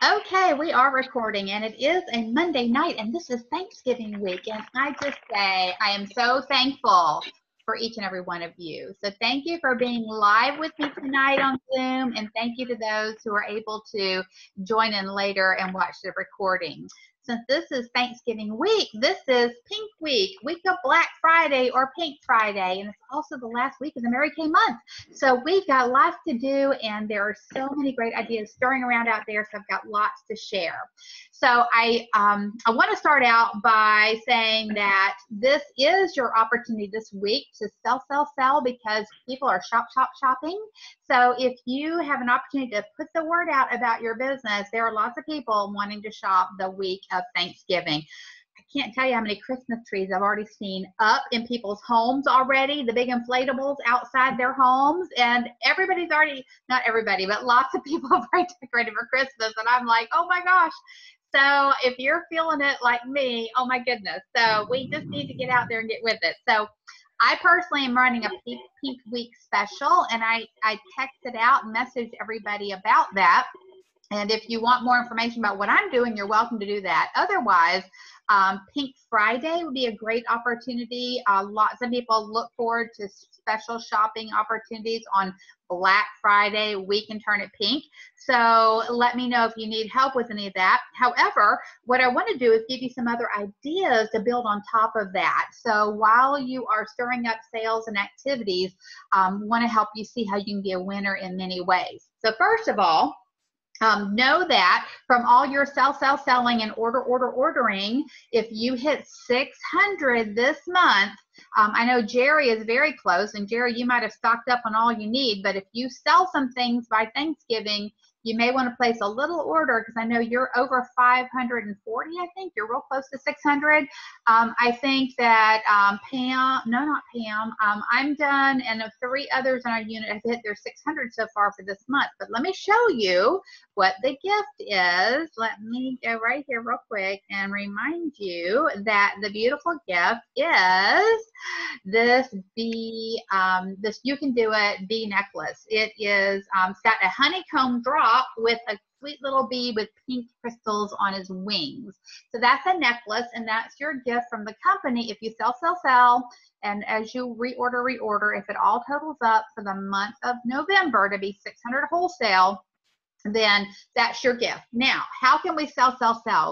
Okay, we are recording, and it is a Monday night, and this is Thanksgiving week, and I just say I am so thankful for each and every one of you. So thank you for being live with me tonight on Zoom, and thank you to those who are able to join in later and watch the recording. Since this is Thanksgiving week, this is Pink Week, week of Black Friday or Pink Friday, and it's also the last week of the Mary Kay month. So we've got lots to do, and there are so many great ideas stirring around out there, so I've got lots to share. So I want to start out by saying that this is your opportunity this week to sell, because people are shopping. So if you have an opportunity to put the word out about your business, there are lots of people wanting to shop the week of Thanksgiving. I can't tell you how many Christmas trees I've already seen up in people's homes already, the big inflatables outside their homes, and everybody's already, not everybody, but lots of people have already decorated for Christmas, and I'm like, oh my gosh. So if you're feeling it like me, oh my goodness. So we just need to get out there and get with it. So I personally am running a Pink Week special, and I texted out and messaged everybody about that. And if you want more information about what I'm doing, you're welcome to do that. Otherwise, Pink Friday would be a great opportunity. Lots of people look forward to special shopping opportunities on Black Friday. We can turn it pink. So let me know if you need help with any of that. However, what I want to do is give you some other ideas to build on top of that. So while you are stirring up sales and activities, want to help you see how you can be a winner in many ways. So first of all, know that from all your selling and ordering, if you hit 600 this month, I know Jerry is very close, and Jerry, you might have stocked up on all you need, but if you sell some things by Thanksgiving, you may want to place a little order, because I know you're over 540, I think. You're real close to 600. I think that Pam, no, not Pam, I'm done, and of 3 others in our unit have hit their 600 so far for this month. But let me show you what the gift is. Let me go right here real quick and remind you that the beautiful gift is this bee, this You Can Do It bee necklace. It is, it's got a honeycomb drop with a sweet little bee with pink crystals on his wings. So that's a necklace, and that's your gift from the company. If you sell, and as you reorder, if it all totals up for the month of November to be 600 wholesale, then that's your gift. Now, how can we sell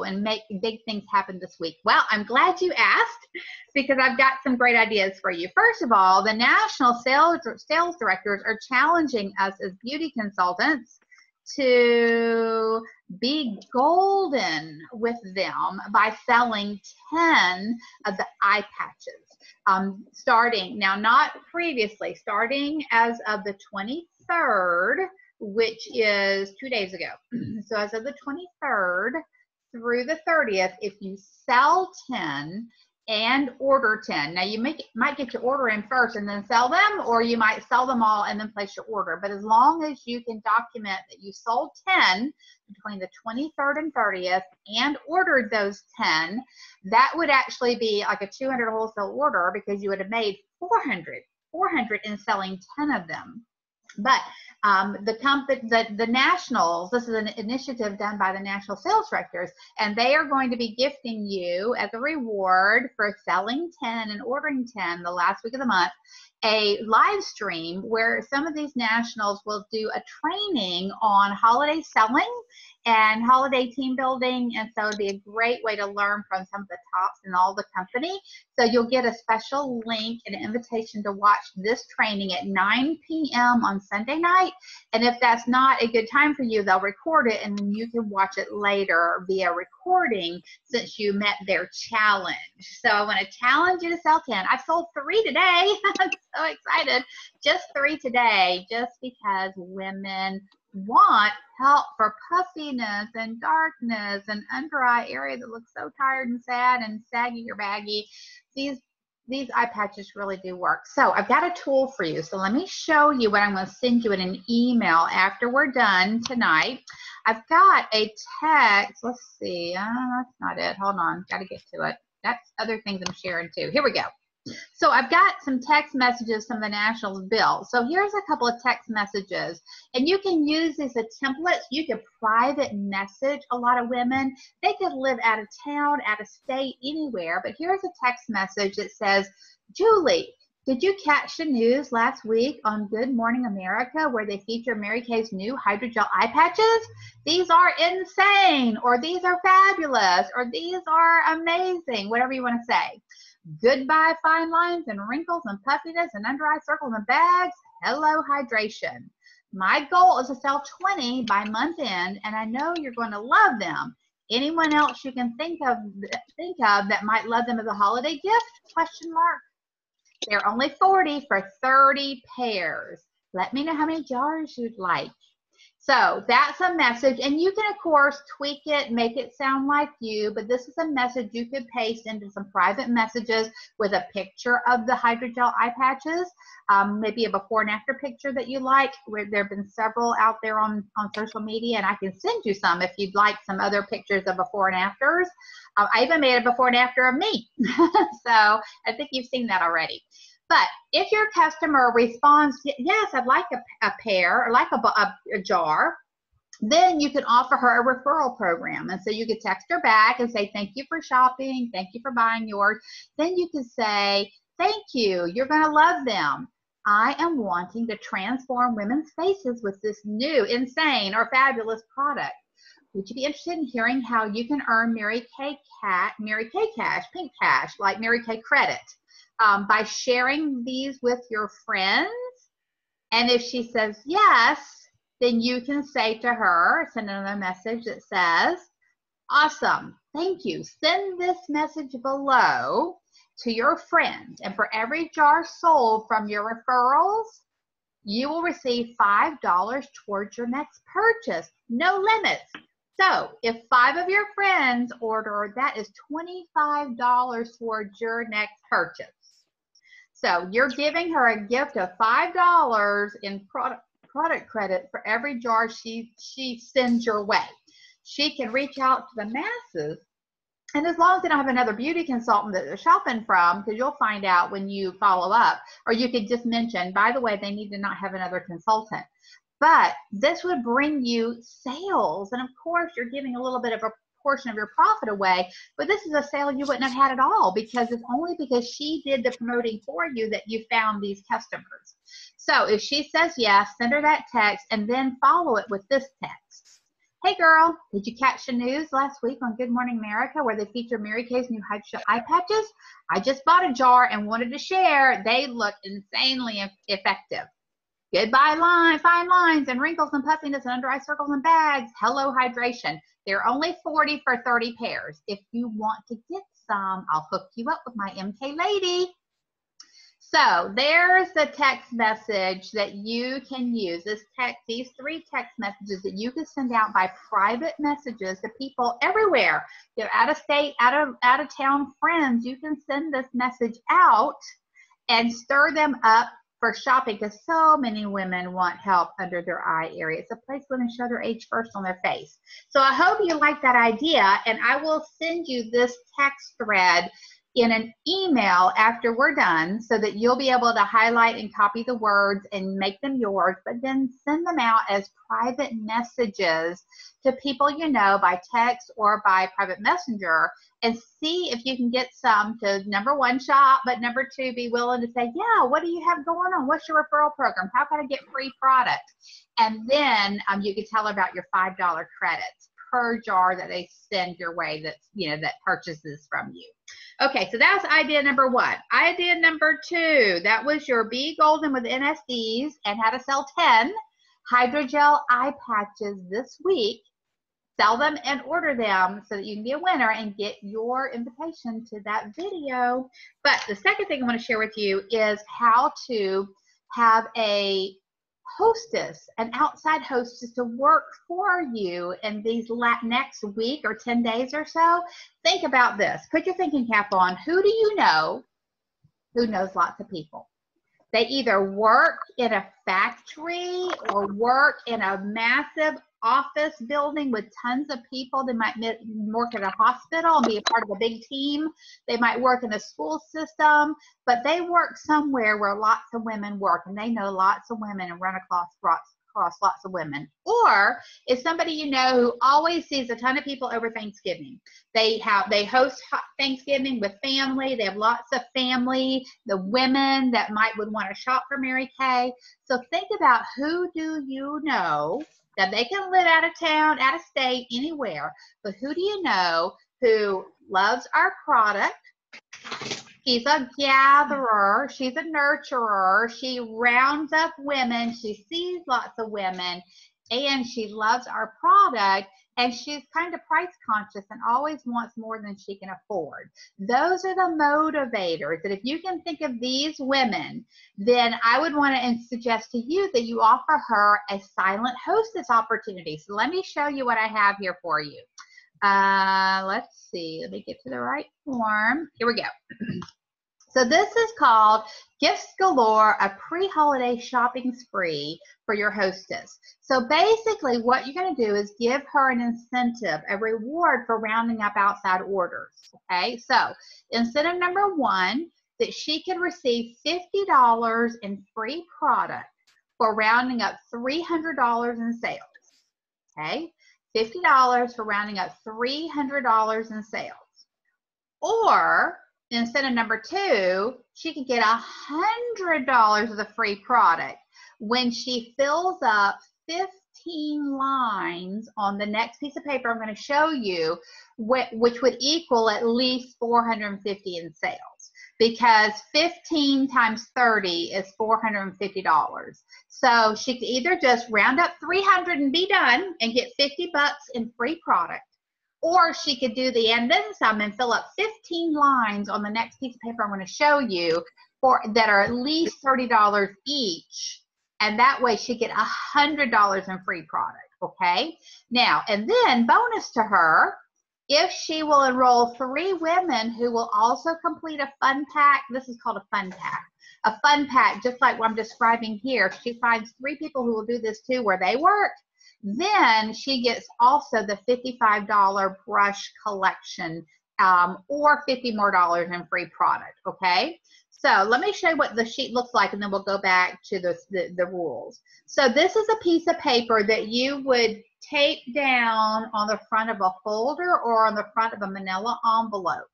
and make big things happen this week? Well, I'm glad you asked, because I've got some great ideas for you. First of all, the national sales directors are challenging us as beauty consultants to be golden with them by selling 10 of the eye patches. Starting, now not previously, starting as of the 23rd, which is 2 days ago. So as of the 23rd through the 30th, if you sell 10 and order 10, now you might get your order in first and then sell them, or you might sell them all and then place your order. But as long as you can document that you sold 10 between the 23rd and 30th and ordered those 10, that would actually be like a 200 wholesale order, because you would have made 400 in selling 10 of them. But the nationals, this is an initiative done by the national sales directors, and they are going to be gifting you as a reward for selling 10 and ordering 10 the last week of the month, a live stream where some of these nationals will do a training on holiday selling and holiday team building. And so it'd be a great way to learn from some of the tops in all the company. So you'll get a special link and an invitation to watch this training at 9 p.m. on Sunday night. And if that's not a good time for you, they'll record it, and then you can watch it later via recording, since you met their challenge. So I want to challenge you to sell 10. I've sold 3 today. I'm so excited. Just 3 today, just because women want help for puffiness and darkness and under eye area that looks so tired and sad and saggy or baggy. These eye patches really do work. So I've got a tool for you. So let me show you what I'm going to send you in an email after we're done tonight. I've got a text. Let's see. That's not it. Hold on. Got to get to it. That's other things I'm sharing too. Here we go. So I've got some text messages from the National Bill. So here's a couple of text messages, and you can use these as templates. You can private message a lot of women. They could live out of town, out of state, anywhere. But here's a text message that says, Julie, did you catch the news last week on Good Morning America where they feature Mary Kay's new hydrogel eye patches? These are insane, or these are fabulous, or these are amazing, whatever you want to say. Goodbye fine lines and wrinkles and puffiness and under eye circles and bags. Hello hydration. My goal is to sell 20 by month end, and I know you're going to love them. Anyone else you can think of that might love them as a holiday gift? Question mark. They're only 40 for 30 pairs. Let me know how many jars you'd like. So that's a message, and you can, of course, tweak it, make it sound like you, but this is a message you could paste into some private messages with a picture of the hydrogel eye patches, maybe a before and after picture that you like. There have been several out there on social media, and I can send you some if you'd like some other pictures of before and afters. I even made a before and after of me, so I think you've seen that already. But if your customer responds, yes, I'd like a pair or like a jar, then you can offer her a referral program. And so you could text her back and say, thank you for shopping. Thank you for buying yours. Then you can say, thank you. You're going to love them. I am wanting to transform women's faces with this new, insane, or fabulous product. Would you be interested in hearing how you can earn Mary Kay cash, pink cash, like Mary Kay credit? By sharing these with your friends. And if she says yes, then you can say to her, send another message that says, awesome, thank you. Send this message below to your friends. And for every jar sold from your referrals, you will receive $5 towards your next purchase. No limits. So if 5 of your friends order, that is $25 towards your next purchase. So you're giving her a gift of $5 in product credit for every jar she sends your way. She can reach out to the masses, and as long as they don't have another beauty consultant that they're shopping from, because you'll find out when you follow up, or you could just mention, by the way, they need to not have another consultant. But this would bring you sales, and of course you're giving a little bit of a portion of your profit away, but this is a sale you wouldn't have had at all, because it's only because she did the promoting for you that you found these customers. So if she says yes, send her that text and then follow it with this text. Hey girl, did you catch the news last week on Good Morning America where they feature Mary Kay's new hydrogel eye patches? I just bought a jar and wanted to share. They look insanely effective. Goodbye fine lines and wrinkles and puffiness and under eye circles and bags. Hello hydration. They're only 40 for 30 pairs. If you want to get some, I'll hook you up with my MK lady. So there's the text message that you can use. These 3 text messages that you can send out by private messages to people everywhere. You're out of state, out of town friends. You can send this message out and stir them up for shopping, because so many women want help under their eye area. It's a place women show their age first on their face. So I hope you like that idea, and I will send you this text thread in an email after we're done so that you'll be able to highlight and copy the words and make them yours, but then send them out as private messages to people you know by text or by private messenger, and see if you can get some to, number 1, shop, but number 2, be willing to say, yeah, what do you have going on? What's your referral program? How can I get free product? And then you can tell about your $5 credits per jar that they send your way that's, that purchases from you. Okay, so that's idea number 1. Idea number 2, that was your Be Golden with NSDs and how to sell 10 hydrogel eye patches this week. Sell them and order them so that you can be a winner and get your invitation to that video. But the second thing I want to share with you is how to have a hostess, an outside hostess, to work for you in these next week or 10 days or so. Think about this. Put your thinking cap on. Who do you know who knows lots of people? They either work in a factory or work in a massive office building with tons of people. They might work at a hospital and be a part of a big team. They might work in a school system, but they work somewhere where lots of women work, and they know lots of women and run across lots of women. Or is somebody you know who always sees a ton of people over Thanksgiving. They host Thanksgiving with family. They have lots of family, the women that would want to shop for Mary Kay. So think about, who do you know that they can live out of town, out of state, anywhere, but who do you know who loves our product? She's a gatherer. She's a nurturer. She rounds up women. She sees lots of women, and she loves our product, and she's kind of price conscious and always wants more than she can afford. Those are the motivators that if you can think of these women, then I would want to suggest to you that you offer her a silent hostess opportunity. So let me show you what I have here for you. Let's see. Let me get to the right form. Here we go. So this is called Gifts Galore, a pre-holiday shopping spree for your hostess. So basically what you're going to do is give her an incentive, a reward for rounding up outside orders. Okay, so incentive number one, that she can receive $50 in free product for rounding up $300 in sales. Okay, $50 for rounding up $300 in sales. Or incentive number two, she could get $100 of the free product when she fills up 15 lines on the next piece of paper I'm going to show you, which would equal at least $450 in sales, because 15 times 30 is $450. So she could either just round up 300 and be done and get $50 in free product, or she could do the and then some and fill up 15 lines on the next piece of paper I'm going to show you that are at least $30 each. And that way she get $100 in free product. Okay. Now, and then bonus to her, if she will enroll 3 women who will also complete a fun pack. This is called a fun pack. A fun pack, just like what I'm describing here. If she finds 3 people who will do this too where they work, then she gets also the $55 brush collection, or $50 more in free product. Okay, so let me show you what the sheet looks like, and then we'll go back to the rules. So this is a piece of paper that you would tape down on the front of a folder or on the front of a manila envelope,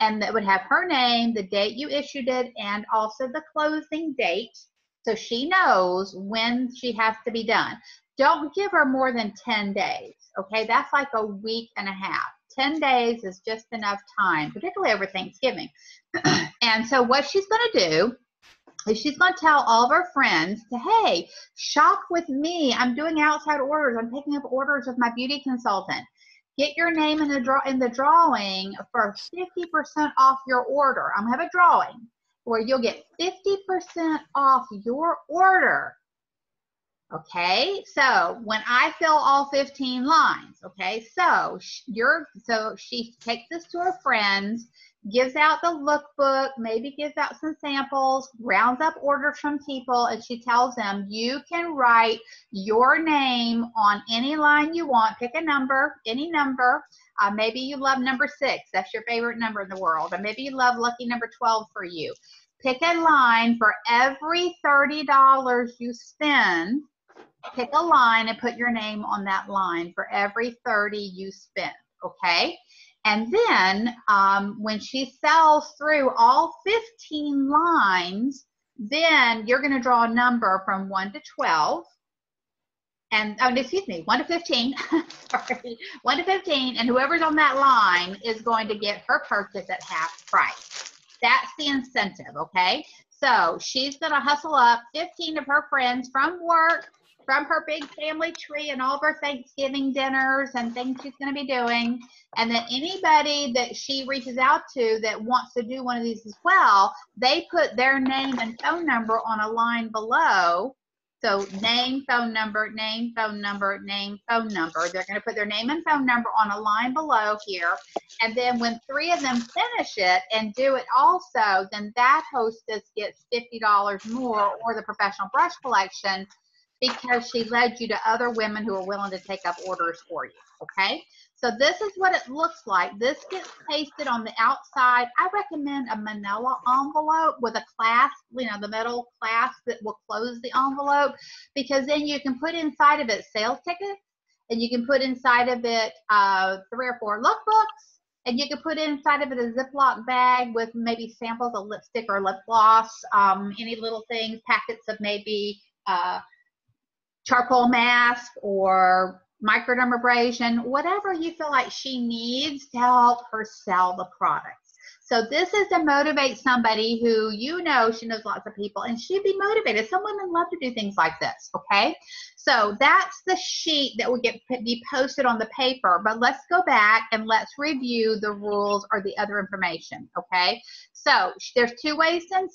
and that would have her name, the date you issued it, and also the closing date, so she knows when she has to be done. Don't give her more than 10 days, okay? That's like a week and a half. 10 days is just enough time, particularly over Thanksgiving. And so what she's going to do is she's going to tell all of her friends to, hey, shop with me. I'm doing outside orders. I'm picking up orders with my beauty consultant. Get your name in the drawing for 50% off your order. I'm going to have a drawing where you'll get 50% off your order. Okay, so when I fill all 15 lines, okay, so she takes this to her friends, gives out the lookbook, maybe gives out some samples, rounds up orders from people, and she tells them, you can write your name on any line you want. Pick a number, any number. Maybe you love number 6. That's your favorite number in the world. Or maybe you love lucky number 12 for you. Pick a line for every $30 you spend. Pick a line and put your name on that line for every 30 you spend, okay? And then when she sells through all 15 lines, then you're going to draw a number from 1 to 12. And, oh, excuse me, 1 to 15. Sorry, 1 to 15. And whoever's on that line is going to get her purchase at half price. That's the incentive, okay? So she's going to hustle up 15 of her friends from work, from her big family tree and all of her Thanksgiving dinners and things she's going to be doing. And then anybody that she reaches out to that wants to do one of these as well, they put their name and phone number on a line below. So name, phone number, name, phone number, name, phone number. They're going to put their name and phone number on a line below here. And then when 3 of them finish it and do it also, then that hostess gets $50 more, or the professional brush collection because she led you to other women who are willing to take up orders for you, okay? So this is what it looks like. This gets pasted on the outside. I recommend a manila envelope with a clasp, you know, the metal clasp that will close the envelope, because then you can put inside of it sales tickets, and you can put inside of it 3 or 4 lookbooks, and you can put inside of it a Ziploc bag with maybe samples of lipstick or lip gloss, any little things, packets of maybe charcoal mask or microdermabrasion, whatever you feel like she needs to help her sell the products. So this is to motivate somebody who, you know, she knows lots of people and she'd be motivated. Some women love to do things like this, okay? So that's the sheet that will be posted on the paper, but let's go back and let's review the rules or the other information, okay? So there's 2 ways to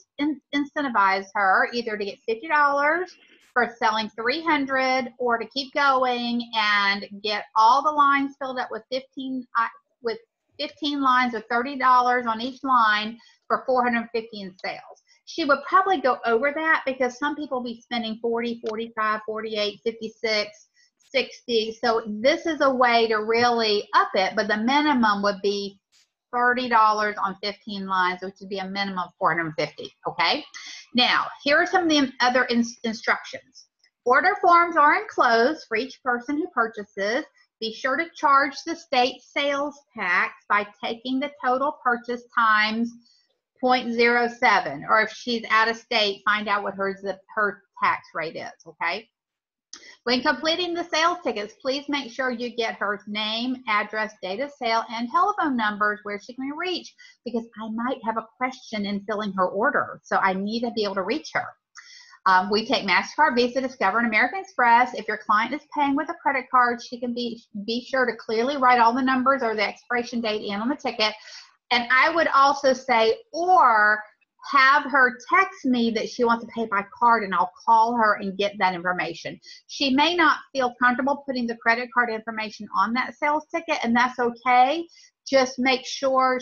incentivize her, either to get $50 for selling 300 or to keep going and get all the lines filled up with 15 lines with $30 on each line for 450 in sales. She would probably go over that because some people be spending 40, 45, 48, 56, 60. So this is a way to really up it, but the minimum would be $30 on 15 lines, which would be a minimum of 450, okay? Now, here are some of the other instructions. Order forms are enclosed for each person who purchases. Be sure to charge the state sales tax by taking the total purchase times 0.07, or if she's out of state, find out what her tax rate is, okay? When completing the sales tickets, please make sure you get her name, address, date of sale, and telephone numbers where she can be reached, because I might have a question in filling her order, so I need to be able to reach her. We take MasterCard, Visa, Discover, and American Express. If your client is paying with a credit card, she can be sure to clearly write all the numbers or the expiration date in on the ticket. And I would also say, or have her text me that she wants to pay by card, and I'll call her and get that information. She may not feel comfortable putting the credit card information on that sales ticket, and that's okay. Just make sure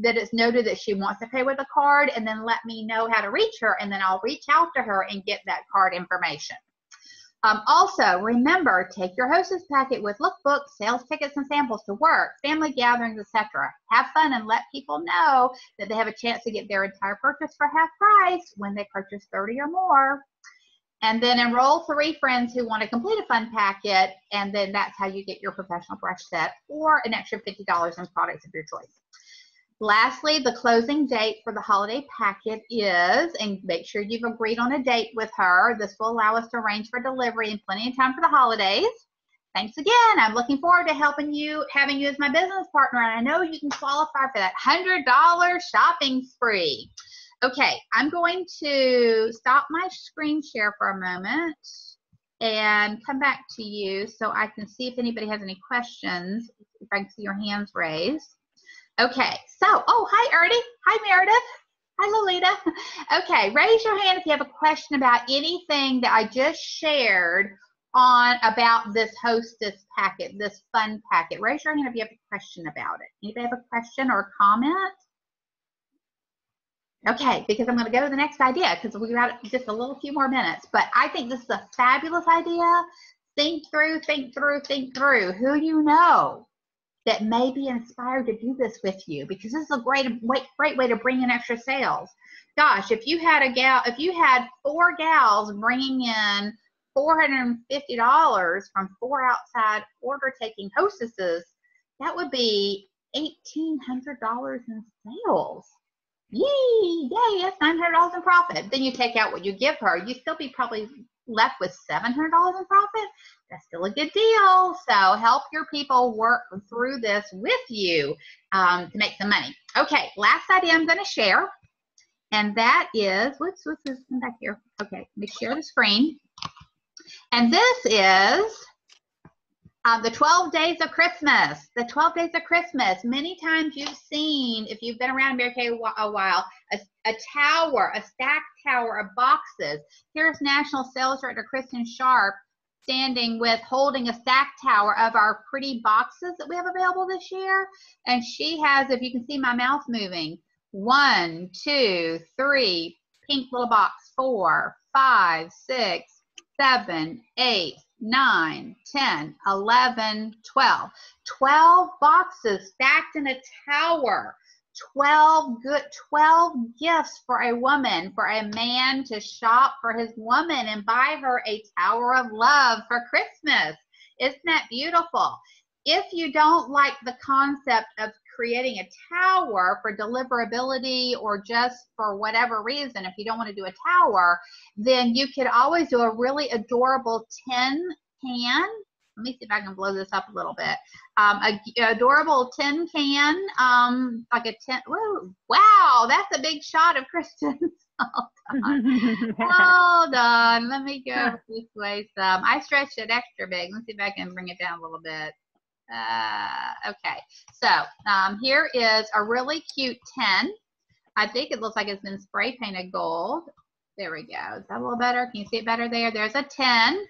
that it's noted that she wants to pay with a card, and then let me know how to reach her, and then I'll reach out to her and get that card information. Also, remember, take your hostess packet with lookbooks, sales tickets, and samples to work, family gatherings, etc. Have fun and let people know that they have a chance to get their entire purchase for half price when they purchase 30 or more. And then enroll 3 friends who want to complete a fun packet, and then that's how you get your professional brush set or an extra $50 in products of your choice. Lastly, the closing date for the holiday packet is, and make sure you've agreed on a date with her. This will allow us to arrange for delivery in plenty of time for the holidays. Thanks again. I'm looking forward to having you as my business partner, and I know you can qualify for that $100 shopping spree. Okay, I'm going to stop my screen share for a moment and come back to you so I can see if anybody has any questions, if I can see your hands raised. Okay, so, oh, hi, Ernie. Hi, Meredith. Hi, Lolita. Okay, raise your hand if you have a question about anything that I just shared about this hostess packet, this fun packet. Raise your hand if you have a question about it. Anybody have a question or a comment? Okay, because I'm going to go to the next idea because we've got just a few more minutes. But I think this is a fabulous idea. Think through, think through, think through who you know that may be inspired to do this with you, because this is a great way to bring in extra sales. Gosh, if you had 4 gals bringing in $450 from 4 outside order taking hostesses, that would be $1,800 in sales. Yay, that's $900 in profit. Then you take out what you give her, you still be probably left with $700 in profit. That's still a good deal. So help your people work through this with you to make some money. Okay, last idea I'm going to share, and that is, whoops, come back here. Okay, let me share the screen. And this is the 12 days of Christmas. The 12 days of Christmas. Many times you've seen, if you've been around Mary Kay a while, a tower, a stacked tower of boxes. Here's National Sales Director Kristen Sharp holding a stacked tower of our pretty boxes that we have available this year. And she has, if you can see my mouse moving, 1, 2, 3, pink little box, 4, 5, 6, 7, 8, 9, 10, 11, 12. 12 boxes stacked in a tower. 12 gifts for a woman, for a man to shop for his woman and buy her a tower of love for Christmas. Isn't that beautiful? If you don't like the concept of creating a tower for deliverability or just for whatever reason, if you don't want to do a tower, then you could always do a really adorable tin can. Let me see if I can blow this up a little bit. A adorable tin can, like a tin. Whoa, wow, that's a big shot of Kristen. Hold on. Let me go this way some. I stretched it extra big. Let's see if I can bring it down a little bit. Okay, so here is a really cute tin. I think it looks like it's been spray painted gold. There we go. Is that a little better? Can you see it better there? There's a tin.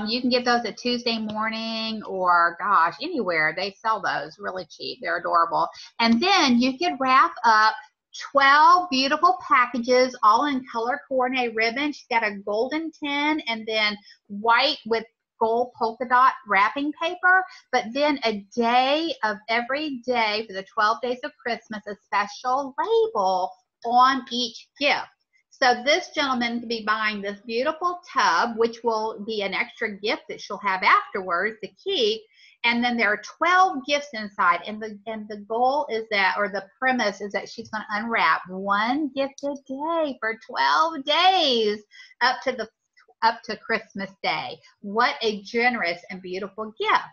You can get those at Tuesday Morning or, gosh, anywhere. They sell those really cheap. They're adorable. And then you could wrap up 12 beautiful packages, all in color coordinated ribbon. She's got a golden tin and then white with gold polka dot wrapping paper, but then a day of every day for the 12 days of Christmas, a special label on each gift. So this gentleman could be buying this beautiful tub, which will be an extra gift that she'll have afterwards to keep. And then there are 12 gifts inside. And the goal is that, or the premise is that she's going to unwrap one gift a day for 12 days up to Christmas Day. What a generous and beautiful gift.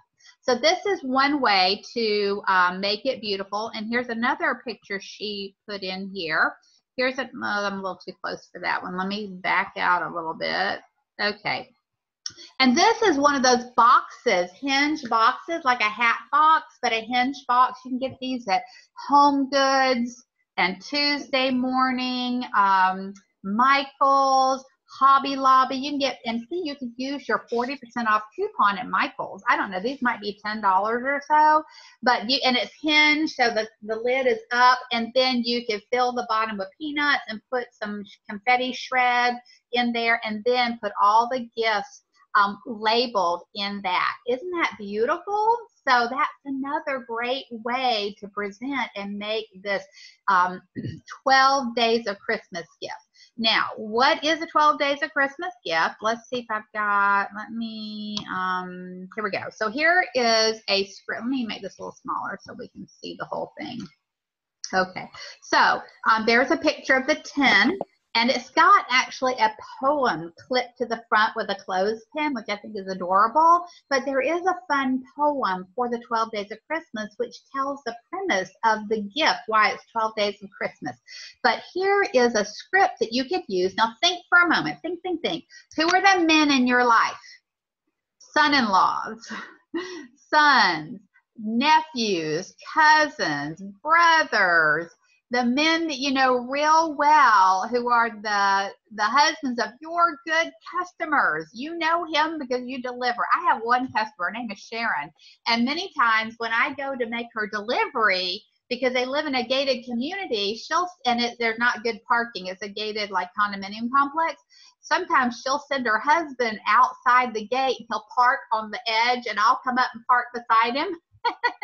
So this is one way to make it beautiful. And here's another picture she put in here. Here's I'm a little too close for that one. Let me back out a little bit. Okay. And this is one of those boxes, hinge boxes, like a hat box, but a hinge box. You can get these at Home Goods and Tuesday Morning, Michael's, Hobby Lobby. You can get, and see, you can use your 40% off coupon at Michael's. I don't know, these might be $10 or so, but you, and it's hinged, so the lid is up, and then you can fill the bottom with peanuts and put some confetti shred in there, and then put all the gifts labeled in that. Isn't that beautiful? So that's another great way to present and make this 12 days of Christmas gift. Now, what is a 12 days of Christmas gift? Let's see if I've got, let me, here we go. So here is a script. Let me make this a little smaller so we can see the whole thing. Okay, so there's a picture of the tin, and it's got actually a poem clipped to the front with a clothespin, which I think is adorable. But there is a fun poem for the 12 days of Christmas, which tells the premise of the gift, why it's 12 days of Christmas. But here is a script that you could use. Now think for a moment. Think. Who are the men in your life? Son-in-laws, sons, nephews, cousins, brothers, the men that you know real well, who are the husbands of your good customers. You know him because you deliver. I have one customer, her name is Sharon, and many times when I go to make her delivery, because they live in a gated community, there's not good parking. It's a gated like condominium complex. Sometimes she'll send her husband outside the gate. He'll park on the edge, and I'll come up and park beside him.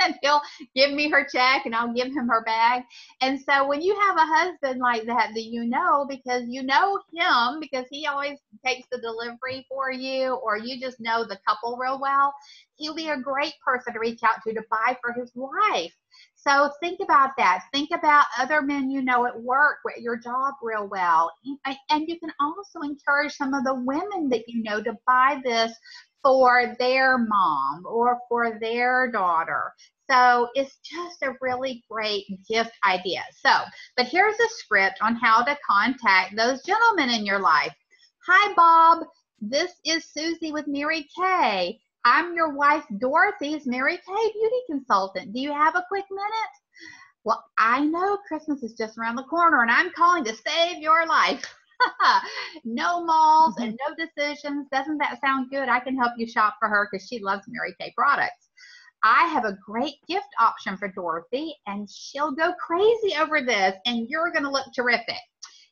And he'll give me her check and I'll give him her bag. And so when you have a husband like that you know, because you know him because he always takes the delivery for you, or you just know the couple real well, he'll be a great person to reach out to buy for his wife. So think about that. Think about other men you know at work, at your job real well. And you can also encourage some of the women that you know to buy this for their mom or for their daughter. So it's just a really great gift idea. So, but here's a script on how to contact those gentlemen in your life. Hi, Bob. This is Susie with Mary Kay. I'm your wife Dorothy's Mary Kay beauty consultant. Do you have a quick minute? Well, I know Christmas is just around the corner, and I'm calling to save your life. No malls and no decisions. Doesn't that sound good? I can help you shop for her because she loves Mary Kay products. I have a great gift option for Dorothy, and she'll go crazy over this, and you're going to look terrific.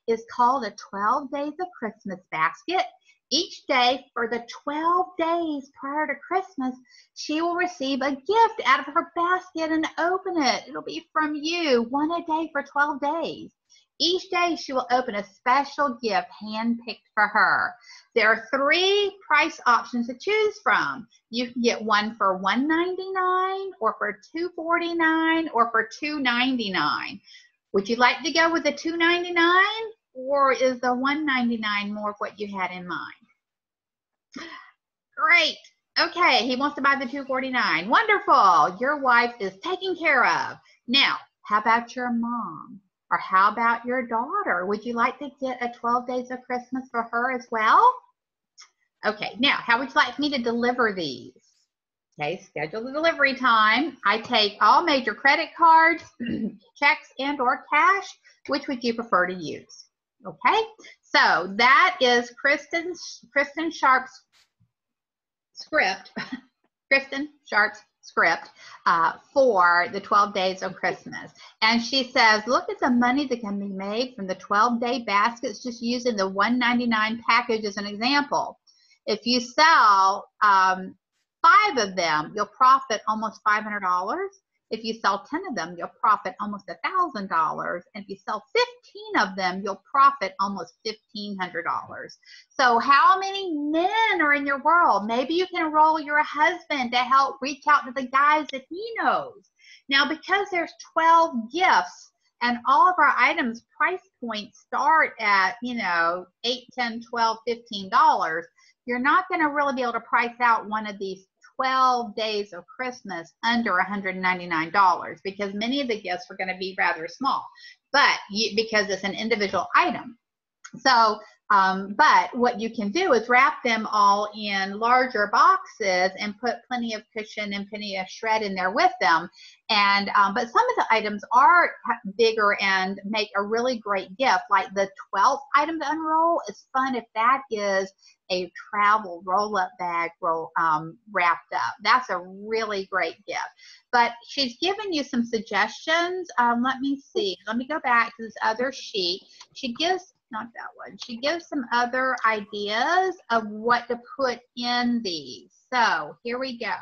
It's called a 12 Days of Christmas basket. Each day for the 12 days prior to Christmas, she will receive a gift out of her basket and open it. It'll be from you, one a day for 12 days. Each day she will open a special gift handpicked for her. There are 3 price options to choose from. You can get one for $1.99 or for $2.49 or for $2.99. Would you like to go with the $2.99 or is the $1.99 more of what you had in mind? Great. Okay, he wants to buy the $2.49. Wonderful. Your wife is taken care of. Now, how about your mom? Or how about your daughter? Would you like to get a 12 days of Christmas for her as well? Okay, now, how would you like me to deliver these? Okay, schedule the delivery time. I take all major credit cards, checks, and or cash. Which would you prefer to use? Okay, so that is Kristen Sharp's script. Kristen Sharp's script for the 12 days of Christmas. And she says, look at the money that can be made from the 12-day baskets, just using the $1.99 package as an example. If you sell 5 of them, you'll profit almost $500. If you sell 10 of them, you'll profit almost $1,000. And if you sell 15 of them, you'll profit almost $1,500. So how many men are in your world? Maybe you can enroll your husband to help reach out to the guys that he knows. Now, because there's 12 gifts and all of our items price points start at, you know, $8, $10, $12, $15, you're not going to really be able to price out one of these 12 days of Christmas under $199 because many of the gifts are going to be rather small, but because it's an individual item. So, but what you can do is wrap them all in larger boxes and put plenty of cushion and plenty of shred in there with them. And, but some of the items are bigger and make a really great gift. Like the 12th item to unroll is fun if that is a travel roll-up bag wrapped up. That's a really great gift. But she's given you some suggestions. Let me see. Let me go back to this other sheet. She gives, not that one, she gives some other ideas of what to put in these. So here we go.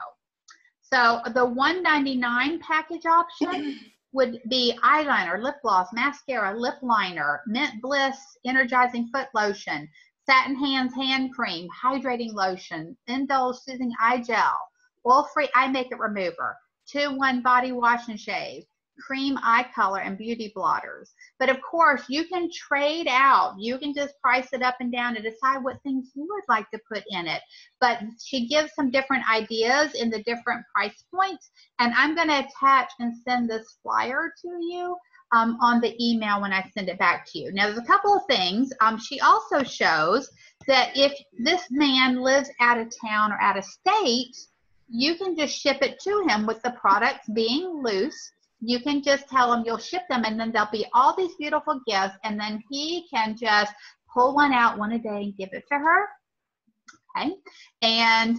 So the $1.99 package option would be eyeliner, lip gloss, mascara, lip liner, Mint Bliss energizing foot lotion, Satin Hands hand cream, hydrating lotion, Indulge soothing eye gel, oil-free eye makeup remover, 2-in-1 body wash and shave, cream eye color, and beauty blotters. But of course, you can trade out. You can just price it up and down and decide what things you would like to put in it. But she gives some different ideas in the different price points. And I'm going to attach and send this flyer to you on the email when I send it back to you. Now, there's a couple of things. She also shows that if this man lives out of town or out of state, you can just ship it to him with the products being loose. You can just tell him you'll ship them, and then there'll be all these beautiful gifts, and then he can just pull one out one a day and give it to her. Okay, and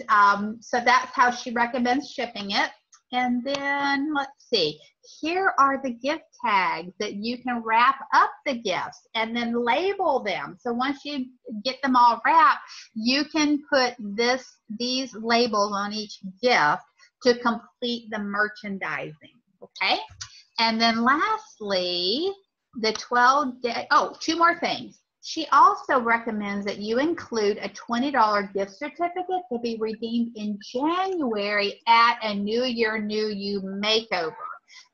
so that's how she recommends shipping it. And then let's see, here are the gift tags that you can wrap up the gifts and then label them. So once you get them all wrapped, you can put these labels on each gift to complete the merchandising. Okay, and then lastly, the 12-day, oh, 2 more things. She also recommends that you include a $20 gift certificate to be redeemed in January at a New Year, New You makeover.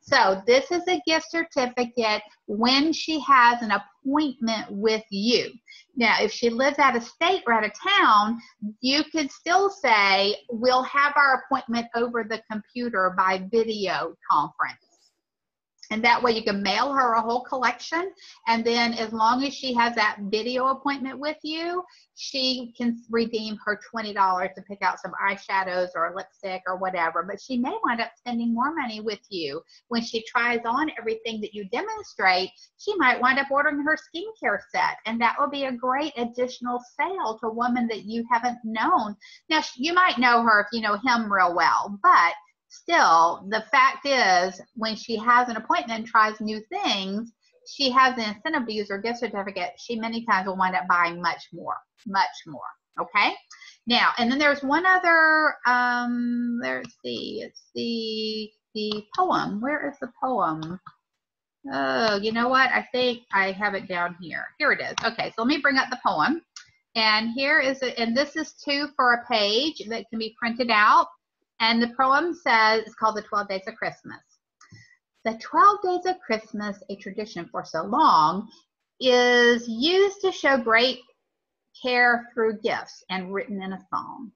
So this is a gift certificate when she has an appointment with you. Now, if she lives out of state or out of town, you could still say, we'll have our appointment over the computer by video conference. And that way you can mail her a whole collection. And then as long as she has that video appointment with you, she can redeem her $20 to pick out some eyeshadows or lipstick or whatever. But she may wind up spending more money with you. When she tries on everything that you demonstrate, she might wind up ordering her skincare set. And that will be a great additional sale to a woman that you haven't known. Now, you might know her if you know him real well, but still, the fact is, when she has an appointment and tries new things, she has an incentive to use her gift certificate. She many times will wind up buying much more, much more. Okay. Now, and then there's one other, let's see, it's the poem. Where is the poem? Oh, you know what? I think I have it down here. Here it is. Okay, so let me bring up the poem. And here is it, and this is 2 for a page that can be printed out. And the poem says, it's called The 12 Days of Christmas. The 12 Days of Christmas, a tradition for so long, is used to show great care through gifts and written in a song.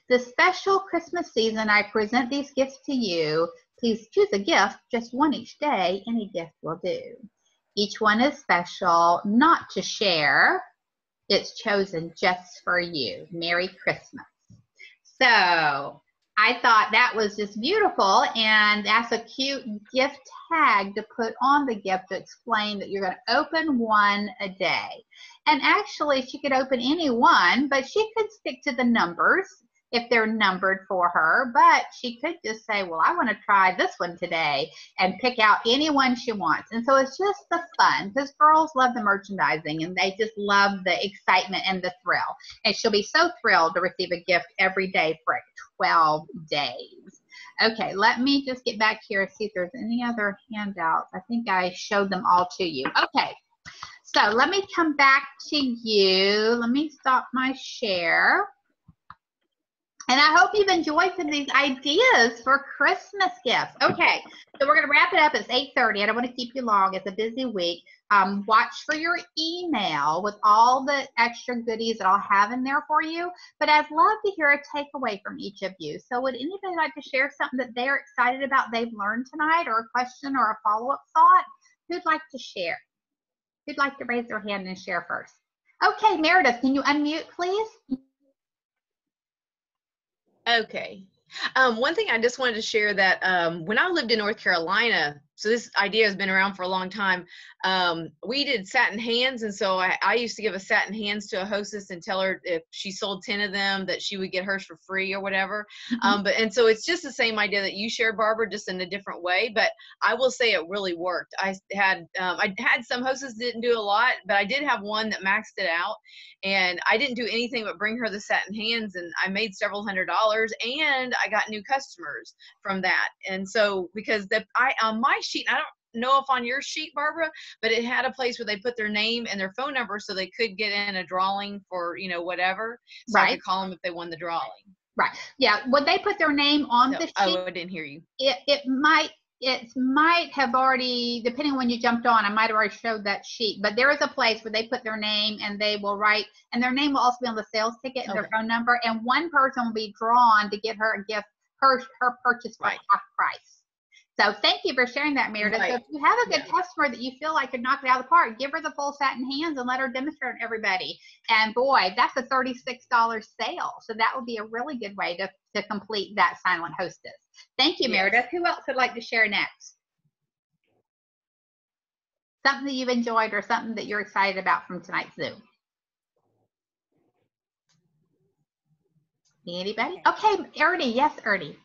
This special Christmas season, I present these gifts to you. Please choose a gift, just one each day. Any gift will do. Each one is special, not to share. It's chosen just for you. Merry Christmas. So I thought that was just beautiful, and that's a cute gift tag to put on the gift to explain that you're going to open one a day. And actually, she could open any one, but she could stick to the numbers if they're numbered for her, but she could just say, well, I want to try this one today, and pick out any one she wants. And so it's just the fun, because girls love the merchandising and they just love the excitement and the thrill. And she'll be so thrilled to receive a gift every day for 12 days. Okay, let me just get back here and see if there's any other handouts. I think I showed them all to you. Okay, so let me come back to you. Let me stop my share. And I hope you've enjoyed some of these ideas for Christmas gifts. Okay, so we're going to wrap it up. It's 8:30. I don't want to keep you long. It's a busy week. Watch for your email with all the extra goodies that I'll have in there for you. But I'd love to hear a takeaway from each of you. So would anybody like to share something that they're excited about they've learned tonight, or a question or a follow-up thought? Who'd like to share? Who'd like to raise their hand and share first? Okay, Meredith, can you unmute, please? Okay. One thing I just wanted to share that when I lived in North Carolina, so this idea has been around for a long time, we did satin hands. And so I used to give a satin hands to a hostess and tell her if she sold 10 of them that she would get hers for free or whatever. And so it's just the same idea that you shared, Barbara, just in a different way. But I will say it really worked. I had some hostess didn't do a lot, but I did have one that maxed it out. And I didn't do anything but bring her the satin hands, and I made several $100s, and I got new customers from that. And so because on my sheet, I don't know if on your sheet, Barbara, but it had a place where they put their name and their phone number so they could get in a drawing for, whatever. So I could call them if they won the drawing. Right. Yeah. Would they put their name on the sheet? Oh, I didn't hear you. It might have already, depending on when you jumped on, I might have already showed that sheet, but there is a place where they put their name and they will write, and their name will also be on the sales ticket and their phone number, and one person will be drawn to get her a gift, her purchase for half price. So thank you for sharing that, Meredith. So if you have a good customer that you feel like could knock it out of the park, give her the full satin hands and let her demonstrate on everybody. And boy, that's a $36 sale. So that would be a really good way to complete that silent hostess. Thank you, Meredith. Who else would like to share next? Something that you've enjoyed or something that you're excited about from tonight's Zoom? Anybody? Okay, Ernie. Yes, Ernie.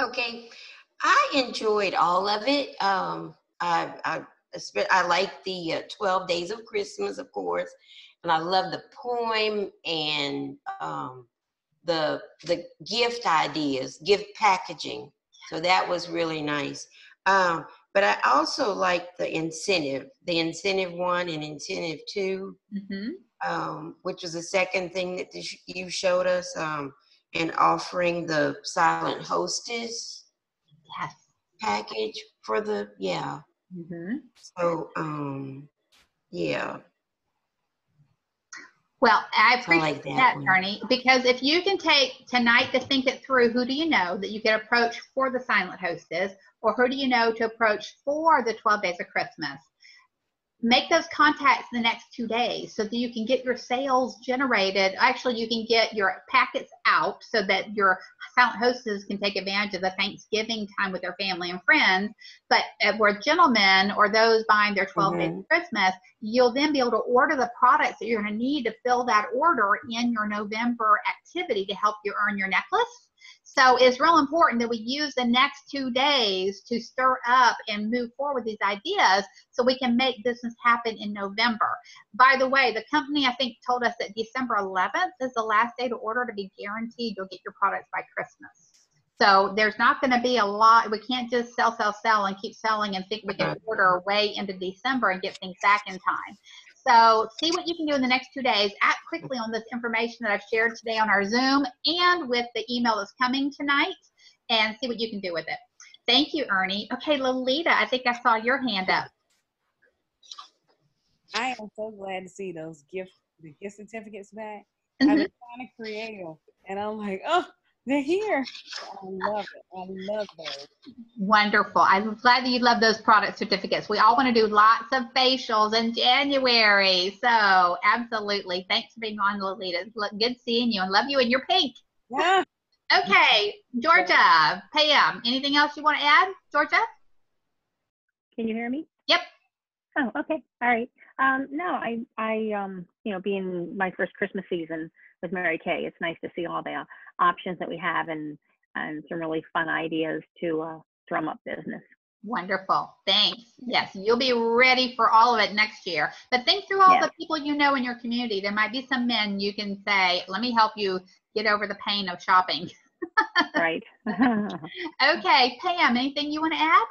Okay. I enjoyed all of it. I like the 12 Days of Christmas, of course, and I love the poem and the gift ideas, gift packaging. So that was really nice. But I also like the incentive one and incentive 2, which was the second thing that you showed us, and offering the silent hostess package for the, So, Well, I appreciate that, Ernie, because if you can take tonight to think it through, who do you know that you can approach for the silent hostess, or who do you know to approach for the 12 Days of Christmas? Make those contacts in the next 2 days so that you can get your sales generated. Actually, you can get your packets out so that your silent hostess can take advantage of the Thanksgiving time with their family and friends. But for gentlemen or those buying their 12 days of Christmas, you'll then be able to order the products that you're going to need to fill that order in your November activity to help you earn your necklace. So it's real important that we use the next 2 days to stir up and move forward these ideas so we can make business happen in November. By the way, the company I think told us that December 11th is the last day to order to be guaranteed you'll get your products by Christmas. So there's not going to be a lot. We can't just sell and keep selling and think we can order way into December and get things back in time. So see what you can do in the next 2 days. Act quickly on this information that I've shared today on our Zoom and with the email that's coming tonight, and see what you can do with it. Thank you, Ernie. Okay, Lolita, I think I saw your hand up. I am so glad to see those gift certificates back. I've been trying to create them, and I'm like, oh, they're here. I love it. I love those. Wonderful. I'm glad that you love those product certificates. We all want to do lots of facials in January. So absolutely. Thanks for being on, Lolita. Good seeing you and love you in your pink. Yeah. Okay, Georgia, Pam, anything else you want to add, Georgia? Can you hear me? Yep. Oh, okay. All right. No, you know, being my first Christmas season with Mary Kay, it's nice to see all the options that we have and some really fun ideas to drum up business. Wonderful. Thanks. Yes, you'll be ready for all of it next year. But think through all the people you know in your community. There might be some men you can say, let me help you get over the pain of shopping. Right. Okay, Pam, anything you want to add?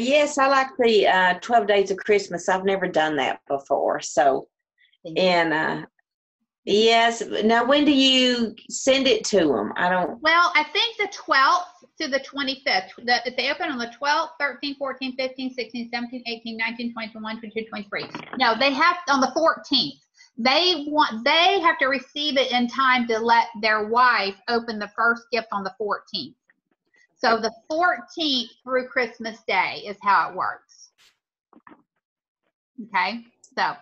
Yes, I like the 12 Days of Christmas. I've never done that before. So, and yes. Now, when do you send it to them? I don't. Well, I think the 12th to the 25th. If they open on the 12th, 13, 14, 15, 16, 17, 18, 19, 20, 21, 22, 23. No, they have on the 14th. They have to receive it in time to let their wife open the first gift on the 14th. So the 14th through Christmas Day is how it works. Okay, so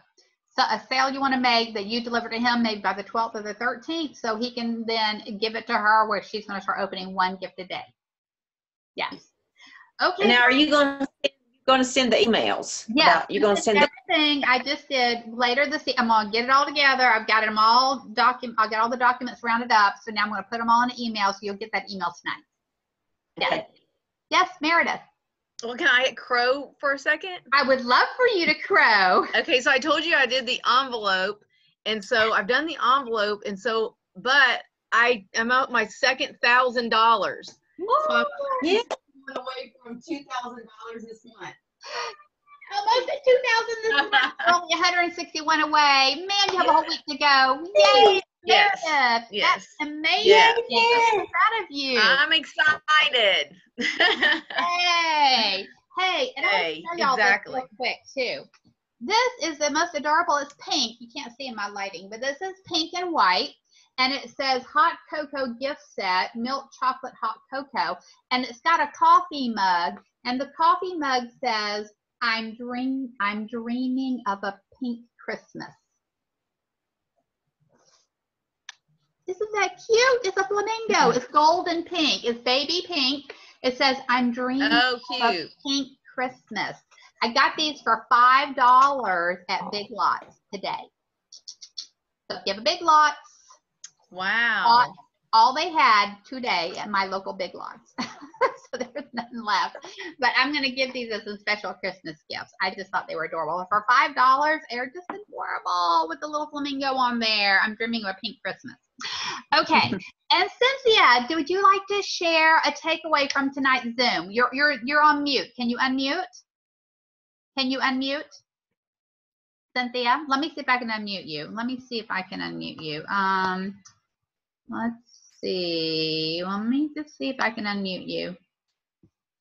a sale you want to make that you deliver to him maybe by the 12th or the 13th, so he can then give it to her where she's going to start opening one gift a day. Yes. Okay. Now, are you going to send the emails? Yeah, you're going to send everything I just did later this. I'm going to get it all together. I've got them all I'll get all the documents rounded up. So now I'm going to put them all in an email, so you'll get that email tonight. Okay. Yes, Meredith. Well, can I crow for a second? I would love for you to crow. Okay, so I told you I did the envelope, and so I've done the envelope, and so, but I'm out my second $1,000. So I'm away from $2,000 this month. Almost at 2,000 this month. We're only 161 away. Man, you have a whole week to go. Yay! Yes. Meredith. Yes. That's amazing. Yeah. I'm proud of you. I'm excited. Hey, and I want to tell y'all this real quick too. This is the most adorable. It's pink. You can't see in my lighting, but this is pink and white, and it says Hot Cocoa Gift Set, Milk Chocolate Hot Cocoa, and it's got a coffee mug, and the coffee mug says, I'm dreaming of a pink Christmas. Isn't that cute? It's a flamingo. It's gold and pink. It's baby pink. It says, I'm dreaming of a pink Christmas. I got these for $5 at Big Lots today. So if you have a Big Lots. Wow. All they had today at my local Big Lots. So there's nothing left. But I'm going to give these as some special Christmas gifts. I just thought they were adorable. For $5, they're just adorable with the little flamingo on there. I'm dreaming of a pink Christmas. Okay. And Cynthia, would you like to share a takeaway from tonight's Zoom? You're on mute. Can you unmute? Can you unmute? Cynthia, let me see if I can unmute you. Let me see if I can unmute you. Let's see. Let me just see if I can unmute you.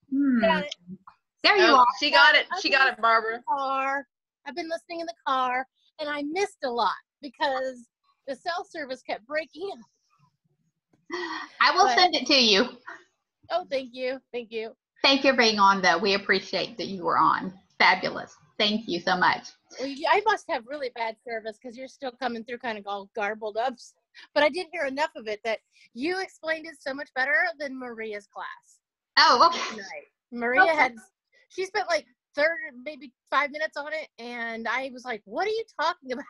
There you are. She got it. She got it, Barbara. I've been listening in the car, and I missed a lot because the cell service kept breaking up. I will send it to you. Oh, thank you. Thank you. Thank you for being on, though. We appreciate that you were on. Fabulous. Thank you so much. Well, I must have really bad service because you're still coming through kind of all garbled up. But I did hear enough of it that you explained it so much better than Maria's class. Oh, okay. Tonight. Maria she spent like maybe 5 minutes on it, and I was like, what are you talking about?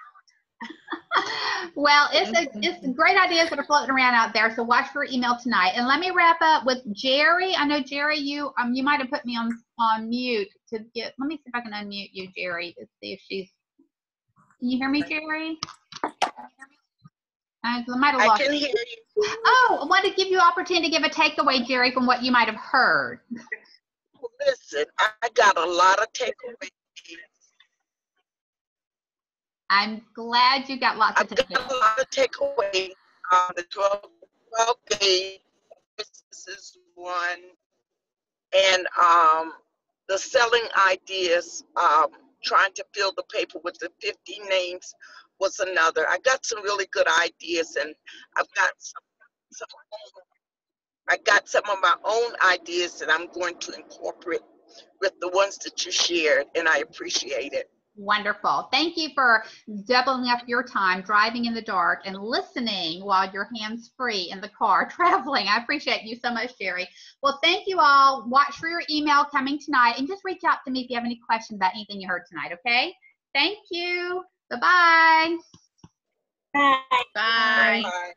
Well, it's great ideas that are floating around out there. So watch for your email tonight. And let me wrap up with Jerry. I know Jerry, you might have put me on mute to get. Let me see if I can unmute you, Jerry, to see if she's. Can you hear me, Jerry? I might have lost. I can hear you. Oh, I want to give you opportunity to give a takeaway, Jerry, from what you might have heard. Listen, I got a lot of takeaways. I'm glad you got lots of I've got a lot of takeaways. The 12 days, this is one, and the selling ideas, trying to fill the paper with the 50 names was another. I got some really good ideas, and I've got some of my own ideas that I'm going to incorporate with the ones that you shared, and I appreciate it. Wonderful. Thank you for doubling up your time driving in the dark and listening while you're hands-free in the car traveling. I appreciate you so much, Jerry. Well, thank you all. Watch for your email coming tonight, and just reach out to me if you have any questions about anything you heard tonight, okay? Thank you. Bye-bye. Bye. Bye. Bye.